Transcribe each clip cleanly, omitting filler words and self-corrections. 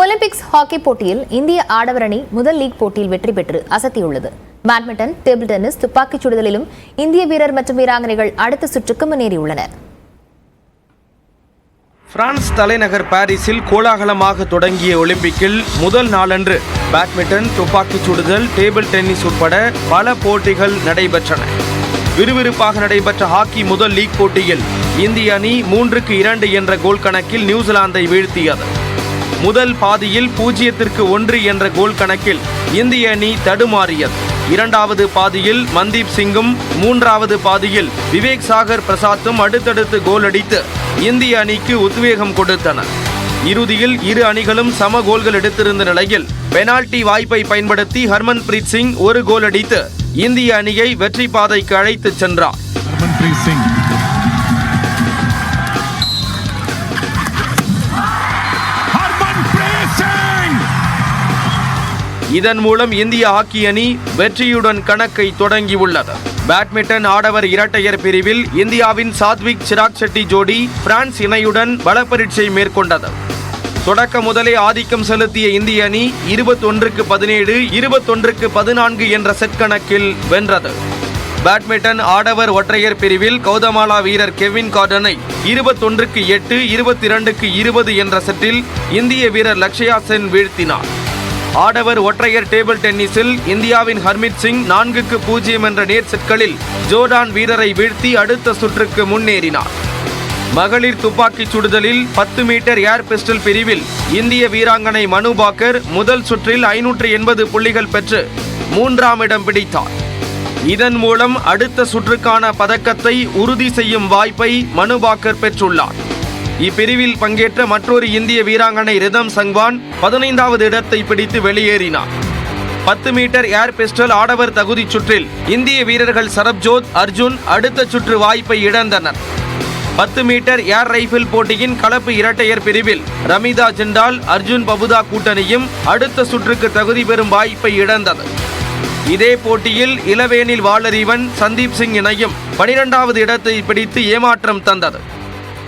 Olympics hockey போட்டியில் இந்திய ஆடவர் அணி முதல் லீக் போட்டியில் வெற்றி பெற்று அசத்தியுள்ளது. பேட்மிண்டன், டேபிள் டென்னிஸ், துப்பாக்கிச் சுடுதலிலும் இந்திய வீரர் மற்றும் வீராங்கனைகள் அடுத்த சுற்றுக்கு முன்னேறியுள்ளனர். பிரான்ஸ் தலைநகர் பாரிஸில் கோலாகலமாக தொடங்கிய ஒலிம்பிக்கில் முதல் நாளன்று பேட்மிண்டன், துப்பாக்கிச் சுடுதல், டேபிள் டென்னிஸ் உட்பட பல போட்டிகள் நடைபெற்றன. விறுவிறுப்பாக நடைபெற்ற ஹாக்கி முதல் லீக் போட்டியில் இந்திய அணி 3-2 என்ற கோல் கணக்கில் நியூசிலாந்தை வீழ்த்தியது. முதல் பாதியில் 0-1 என்ற கோல் கணக்கில் இந்திய அணி தடுமாறியது. இரண்டாவது பாதியில் மன்தீப் சிங்கும், மூன்றாவது பாதியில் விவேக் சாகர் பிரசாத்தும் அடுத்தடுத்து கோல் அடித்து இந்திய அணிக்கு உத்வேகம் கொடுத்தனர். இறுதியில் இரு அணிகளும் சம கோல்கள் எடுத்திருந்த நிலையில் பெனால்டி வாய்ப்பை பயன்படுத்தி ஹர்மன்பிரீத் சிங் ஒரு கோல் அடித்து இந்திய அணியை வெற்றி பாதைக்கு அழைத்துச் சென்றார். இதன் மூலம் இந்திய ஹாக்கி அணி வெற்றியுடன் கணக்கை தொடங்கியுள்ளது. பேட்மிண்டன் ஆடவர் இரட்டையர் பிரிவில் இந்தியாவின் சாத்விக் சிராக் ஷெட்டி ஜோடி பிரான்ஸ் இணையுடன் பலப்பரீட்சை மேற்கொண்டது. தொடக்க முதலே ஆதிக்கம் செலுத்திய இந்திய அணி 21-17, 21-14 என்ற செட் கணக்கில் வென்றது. பேட்மிண்டன் ஆடவர் ஒற்றையர் பிரிவில் கௌதமாலா வீரர் கெவின் கார்டனை 21-8, 22-20 என்ற செட்டில் இந்திய வீரர் லக்ஷயா சென் வீழ்த்தினார். ஆடவர் ஒற்றையர் டேபிள் டென்னிஸில் இந்தியாவின் ஹர்மித் சிங் 4-0 என்ற நேர் செட்களில் ஜோர்டான் வீரரை வீழ்த்தி அடுத்த சுற்றுக்கு முன்னேறினார். மகளிர் துப்பாக்கிச் சுடுதலில் 10 மீட்டர் ஏர் பிஸ்டல் பிரிவில் இந்திய வீராங்கனை மனு பாக்கர் முதல் சுற்றில் 580 புள்ளிகள் பெற்று 3ஆம் இடம் பிடித்தார். இதன் மூலம் அடுத்த சுற்றுக்கான பதக்கத்தை உறுதி செய்யும் வாய்ப்பை மனு பாக்கர் பெற்றுள்ளார். இப்பிரிவில் பங்கேற்ற மற்றொரு இந்திய வீராங்கனை ரிதம் சங்வான் 15வது இடத்தை பிடித்து வெளியேறினார். 10 மீட்டர் ஏர் பிஸ்டல் ஆடவர் தகுதிச் சுற்றில் இந்திய வீரர்கள் சரப்ஜோத், அர்ஜுன் அடுத்த சுற்று வாய்ப்பை இழந்தனர். 10 மீட்டர் ஏர் ரைபிள் போட்டியின் கலப்பு இரட்டையர் பிரிவில் ரமிதா ஜிண்டால், அர்ஜுன் பபுதா கூட்டணியும் அடுத்த சுற்றுக்கு தகுதி பெறும் வாய்ப்பை இழந்தது. இதே போட்டியில் இளவேனில் வாளறிவன், சந்தீப் சிங் இணையும் 12வது இடத்தை பிடித்து ஏமாற்றம் தந்தது.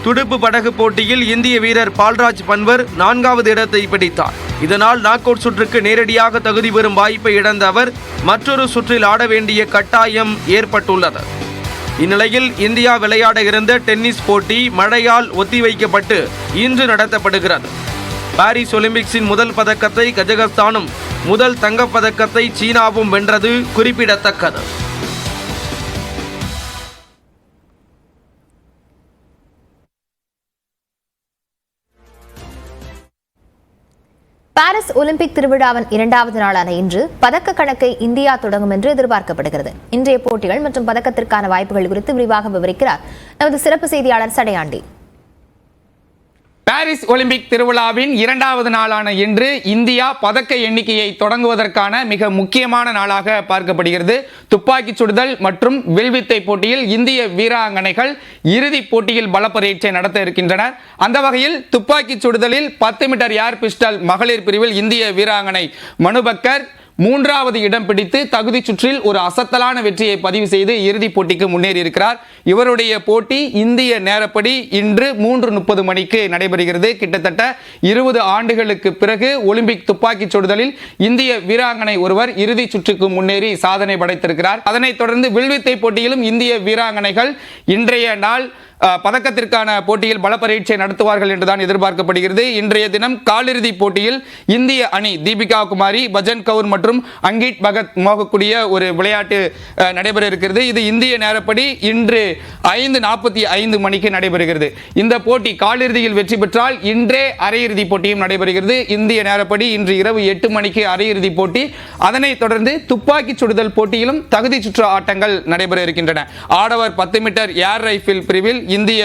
துடுப்பு படகு போட்டியில் இந்திய வீரர் பால்ராஜ் பன்வர் 4வது இடத்தை பிடித்தார். இதனால் நாக் அவுட் சுற்றுக்கு நேரடியாக தகுதி பெறும் வாய்ப்பை இழந்த அவர் மற்றொரு சுற்றில் ஆட வேண்டிய கட்டாயம் ஏற்பட்டுள்ளது. இந்நிலையில் இந்தியா விளையாட இருந்த டென்னிஸ் போட்டி மழையால் ஒத்திவைக்கப்பட்டு இன்று நடத்தப்படுகிறது. பாரிஸ் ஒலிம்பிக்ஸின் முதல் பதக்கத்தை கஜகஸ்தானும் முதல் தங்கப்பதக்கத்தை சீனாவும் வென்றது குறிப்பிடத்தக்கது. பாரிஸ் ஒலிம்பிக் திருவிழாவின் 2வது நாளான இன்று பதக்க கணக்கை இந்தியா தொடங்கும் என்று எதிர்பார்க்கப்படுகிறது. இன்றைய போட்டிகள் மற்றும் பதக்கத்திற்கான வாய்ப்புகள் குறித்து விரிவாக விவரிக்கிறார் நமது சிறப்பு செய்தியாளர் சடையாண்டி. பாரிஸ் ஒலிம்பிக் திருவிழாவின் 2வது நாளான இன்று இந்தியா பதக்க எண்ணிக்கையை தொடங்குவதற்கான மிக முக்கியமான நாளாக பார்க்கப்படுகிறது. துப்பாக்கிச் சுடுதல் மற்றும் வில்வித்தை போட்டியில் இந்திய வீராங்கனைகள் இறுதிப் போட்டியில் பலப்பரீட்சை நடத்த இருக்கின்றனர். அந்த வகையில் துப்பாக்கிச் சுடுதலில் 10 மீட்டர் ஏர் பிஸ்டல் மகளிர் பிரிவில் இந்திய வீராங்கனை மனு பக்கர் 3வது இடம் பிடித்து தகுதி சுற்றில் ஒரு அசத்தலான வெற்றியை பதிவு செய்து இறுதிப் போட்டிக்கு முன்னேறி இருக்கிறார். இவருடைய போட்டி இந்திய நேரப்படி இன்று 3:30 மணிக்கு நடைபெறுகிறது. கிட்டத்தட்ட 20 ஆண்டுகளுக்கு பிறகு ஒலிம்பிக் துப்பாக்கிச் சுடுதலில் இந்திய வீராங்கனை ஒருவர் இறுதி சுற்றுக்கு முன்னேறி சாதனை படைத்திருக்கிறார். அதனைத் தொடர்ந்து வில்வித்தை போட்டியிலும் இந்திய வீராங்கனைகள் இன்றைய நாள் பதக்கத்திற்கான போட்டியில் பலப்பரீட்சை நடத்துவார்கள் என்றுதான் எதிர்பார்க்கப்படுகிறது. இன்றைய தினம் காலிறுதி போட்டியில் இந்திய அணி தீபிகா குமாரி, பஜன் கவுர் மற்றும் அங்கிட் பகத் மோகக்கூடிய ஒரு விளையாட்டு நடைபெற இருக்கிறது. இது இந்திய நேரப்படி இன்று 5:45 மணிக்கு நடைபெறுகிறது. இந்த போட்டி காலிறுதியில் வெற்றி பெற்றால் இன்றே அரையிறுதி போட்டியும் நடைபெறுகிறது. இந்திய நேரப்படி இன்று இரவு 8 மணிக்கு அரையிறுதி போட்டி. அதனைத் தொடர்ந்து துப்பாக்கிச் சுடுதல் போட்டியிலும் தகுதி சுற்று ஆட்டங்கள் நடைபெற இருக்கின்றன. ஆடவர் 10 மீட்டர் ஏர் ரைபிள் பிரிவில் இந்திய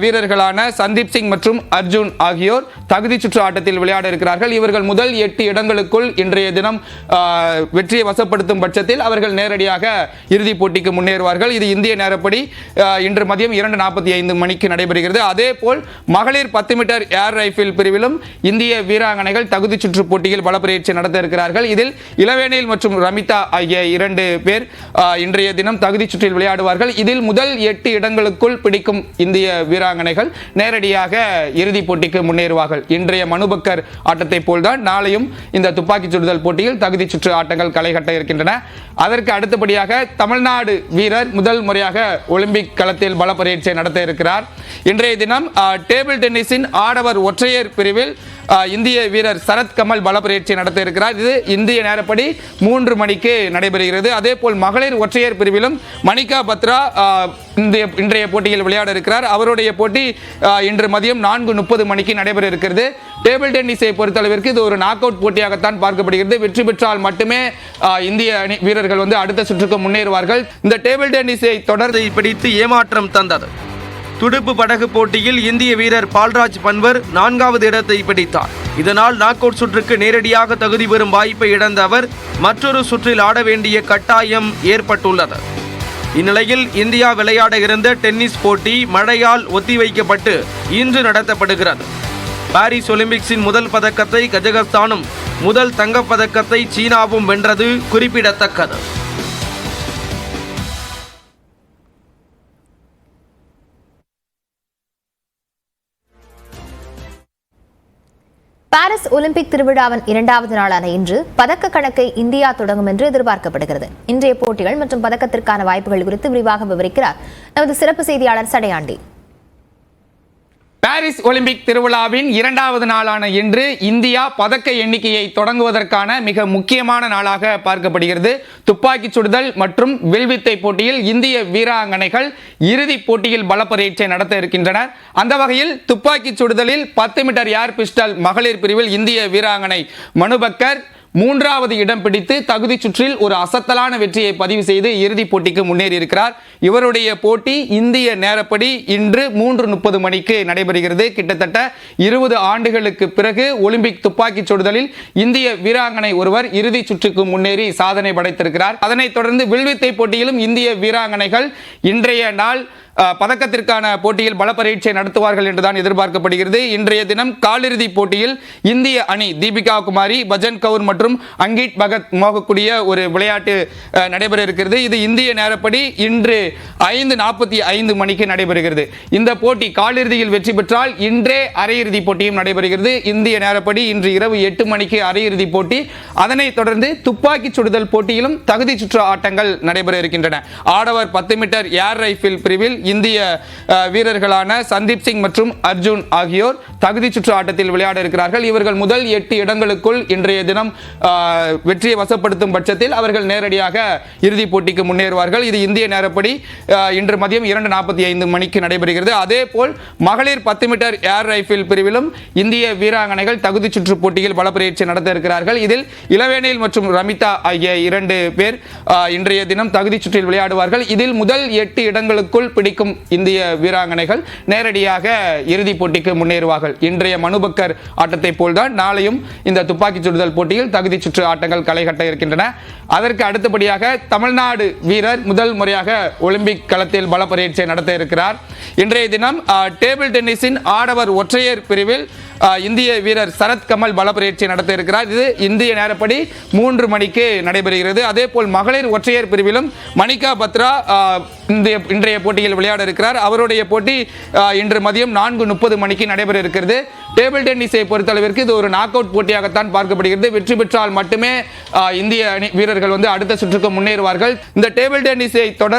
வீரர்களான சந்தீப் சிங் மற்றும் அர்ஜுன் ஆகியோர் தகுதி சுற்று ஆட்டத்தில் விளையாட இருக்கிறார்கள். இவர்கள் முதல் 8 இடங்களுக்குள் இன்றைய தினம் வெற்றியை வசப்படுத்தும் பட்சத்தில் அவர்கள் நேரடியாக இறுதிப் போட்டிக்கு முன்னேறுவார்கள். இது இந்திய நேரப்படி இன்று மதியம் 2:45 மணிக்கு நடைபெறுகிறது. அதேபோல் மகளிர் 10 மீட்டர் ஏர் ரைபிள் பிரிவிலும் இந்திய வீராங்கனைகள் தகுதி சுற்று போட்டியில் பலப்பரீட்சை நடத்த இருக்கிறார்கள். இதில் இளவேனில் மற்றும் ரமிதா ஆகிய 2 பேர் இன்றைய தினம் தகுதி சுற்றில் விளையாடுவார்கள். இதில் முதல் 8 இடங்களுக்குள் பிடிக்கும் இந்திய வீராங்கனைகள் நேரடியாக இறுதிப் போட்டிக்கு முன்னேறுவார்கள். இன்றைய மனுபக்கர் ஆட்டத்தை போல்தான் நாளையும் இந்த துப்பாக்கி சுடுதல் போட்டியில் தகுதி சுற்று ஆட்டங்கள் களை கட்ட இருக்கின்றன. அதற்கு அடுத்தபடியாக தமிழ்நாடு வீரர் முதல் முறையாக ஒலிம்பிக் களத்தில் பல பரீட்சை நடத்த இருக்கிறார். இன்றைய தினம் டேபிள் டென்னிஸின் ஆடவர் ஒற்றையர் பிரிவில் இந்திய வீரர் சரத் கமல் பல பரீட்சை நடத்த இருக்கிறார். இது இந்திய நேரப்படி 3 மணிக்கு நடைபெறுகிறது. அதே போல் மகளிர் ஒற்றையர் பிரிவிலும் மணிகா பத்ரா இன்றைய போட்டியில் விளையாட இருக்கிறார். அவருடைய போட்டி இன்று மதியம் 4:30 மணிக்கு நடைபெற இருக்கிறது. டேபிள் டென்னிஸை பொறுத்தளவிற்கு இது ஒரு நாக் அவுட் போட்டியாகத்தான் பார்க்கப்படுகிறது. வெற்றி பெற்றால் மட்டுமே இந்திய வீரர்கள் அடுத்த சுற்றுக்கு முன்னேறுவார்கள். இந்த டேபிள் டென்னிஸை தொடர்ந்து பிடித்து ஏமாற்றம் தந்தது. துடுப்பு படகு போட்டியில் இந்திய வீரர் பால்ராஜ் பன்வர் 4வது இடத்தை பிடித்தார். இதனால் நாக் அவுட் சுற்றுக்கு நேரடியாக தகுதி பெறும் வாய்ப்பை இழந்த அவர் மற்றொரு சுற்றில் ஆட வேண்டிய கட்டாயம் ஏற்பட்டுள்ளது. இந்நிலையில் இந்தியா விளையாட இருந்த டென்னிஸ் போட்டி மழையால் ஒத்திவைக்கப்பட்டு இன்று நடத்தப்படுகிறது. பாரிஸ் ஒலிம்பிக்ஸின் முதல் பதக்கத்தை கஜகஸ்தானும் முதல் தங்கப்பதக்கத்தை சீனாவும் வென்றது குறிப்பிடத்தக்கது. பாரிஸ் ஒலிம்பிக் திருவிழாவின் 2வது நாளான இன்று பதக்க கணக்கை இந்தியா தொடங்கும் என்று எதிர்பார்க்கப்படுகிறது. இன்றைய போட்டிகள் மற்றும் பதக்கத்திற்கான வாய்ப்புகள் குறித்து விரிவாக விவரிக்கிறார் நமது சிறப்பு செய்தியாளர் சடையாண்டி. பாரிஸ் ஒலிம்பிக் திருவிழாவின் 2வது நாளான இன்று இந்தியா பதக்க எண்ணிக்கையை தொடங்குவதற்கான மிக முக்கியமான நாளாக பார்க்கப்படுகிறது. துப்பாக்கி சுடுதல் மற்றும் வில்வித்தை போட்டியில் இந்திய வீராங்கனைகள் இறுதிப் போட்டியில் பல பரீட்சை நடத்த இருக்கின்றனர். அந்த வகையில் துப்பாக்கி சுடுதலில் 10 மீட்டர் ஏர் பிஸ்டல் மகளிர் பிரிவில் இந்திய வீராங்கனை மனுபக்கர் 3வது இடம் பிடித்து தகுதி சுற்றில் ஒரு அசத்தலான வெற்றியை பதிவு செய்து இறுதிப் போட்டிக்கு முன்னேறி இருக்கிறார். இவருடைய போட்டி இந்திய நேரப்படி இன்று 3:30 மணிக்கு நடைபெறுகிறது. கிட்டத்தட்ட 20 ஆண்டுகளுக்கு பிறகு ஒலிம்பிக் துப்பாக்கி சுடுதலில் இந்திய வீராங்கனை ஒருவர் இறுதி சுற்றுக்கு முன்னேறி சாதனை படைத்திருக்கிறார். அதனைத் தொடர்ந்து வில்வித்தை போட்டியிலும் இந்திய வீராங்கனைகள் இன்றைய நாள் பதக்கத்திற்கான போட்டியில் பல பரீட்சை நடத்துவார்கள் என்றுதான் எதிர்பார்க்கப்படுகிறது. இன்றைய தினம் காலிறுதி போட்டியில் இந்திய அணி தீபிகா குமாரி, பஜன் கவுர் மற்றும் அங்கிட் பகத் மோகக்கூடிய ஒரு விளையாட்டு நடைபெற இருக்கிறது. இது இந்திய நேரப்படி இன்று 5:45 மணிக்கு நடைபெறுகிறது. இந்த போட்டி காலிறுதியில் வெற்றி பெற்றால் இன்றே அரையிறுதி போட்டியும் நடைபெறுகிறது. இந்திய நேரப்படி இன்று இரவு 8 மணிக்கு அரையிறுதி போட்டி. அதனைத் தொடர்ந்து துப்பாக்கி சுடுதல் போட்டியிலும் தகுதி சுற்று ஆட்டங்கள் நடைபெற இருக்கின்றன. ஆடவர் 10 மீட்டர் ஏர் ரைபிள் பிரிவில் இந்திய வீரர்களான சந்தீப் சிங் மற்றும் அர்ஜுன் ஆகியோர் தகுதி சுற்று ஆட்டத்தில் விளையாட இருக்கிறார்கள். இவர்கள் முதல் 8 இடங்களுக்குள் இன்றைய தினம் வெற்றியை வசப்படுத்தும் பட்சத்தில் அவர்கள் நேரடியாக இறுதிப் போட்டிக்கு முன்னேறுவார்கள். இது இந்திய நேரப்படி இன்று மதியம் 2:45 மணிக்கு நடைபெறுகிறது. அதே போல் மகளிர் 10 மீட்டர் ஏர் ரைபிள் பிரிவிலும் இந்திய வீராங்கனைகள் தகுதி சுற்று போட்டியில் பல பரீட்சை நடத்த இருக்கிறார்கள். இதில் இளவேனில் மற்றும் ரமிதா ஆகிய 2 பேர் இன்றைய தினம் தகுதி சுற்றில் விளையாடுவார்கள். இதில் முதல் 8 இடங்களுக்குள் பிடிக்கும் இந்திய வீராங்கனைகள் நேரடியாக இறுதிப் போட்டிக்கு முன்னேறுவார்கள். இன்றைய மனுபக்கர் ஆட்டத்தை போல்தான் நாளையும் இந்த துப்பாக்கி சுடுதல் போட்டியில் தகுதி சுற்று ஆட்டங்கள் களை கட்ட இருக்கின்றன. அதற்கு அடுத்தபடியாக தமிழ்நாடு வீரர் முதல் முறையாக ஒலிம்பிக் களத்தில் பல பரீட்சை நடத்த இருக்கிறார். இன்றைய தினம் டேபிள் டென்னிஸின் ஆடவர் ஒற்றையர் பிரிவில் இந்திய வீரர் சரத் கமல் பல பரீட்சை நடத்த இருக்கிறார். இது இந்திய நேரப்படி 3 மணிக்கு நடைபெறுகிறது. அதே போல் மகளிர் ஒற்றையர் பிரிவிலும் மணிகா பத்ரா இன்றைய போட்டியில் விளையாட இருக்கிறார். அவருடைய போட்டி இன்று மதியம் 4:30 மணிக்கு நடைபெற இருக்கிறது. டேபிள் டென்னிஸை பொறுத்தளவிற்கு இது ஒரு நாக் அவுட் போட்டியாகத்தான் பார்க்கப்படுகிறது. வெற்றி பெற்றால் மட்டுமே இந்திய வீரர்கள் அடுத்த சுற்றுக்கு முன்னேறுவார்கள். இந்த டேபிள் டென்னிஸை தொடர்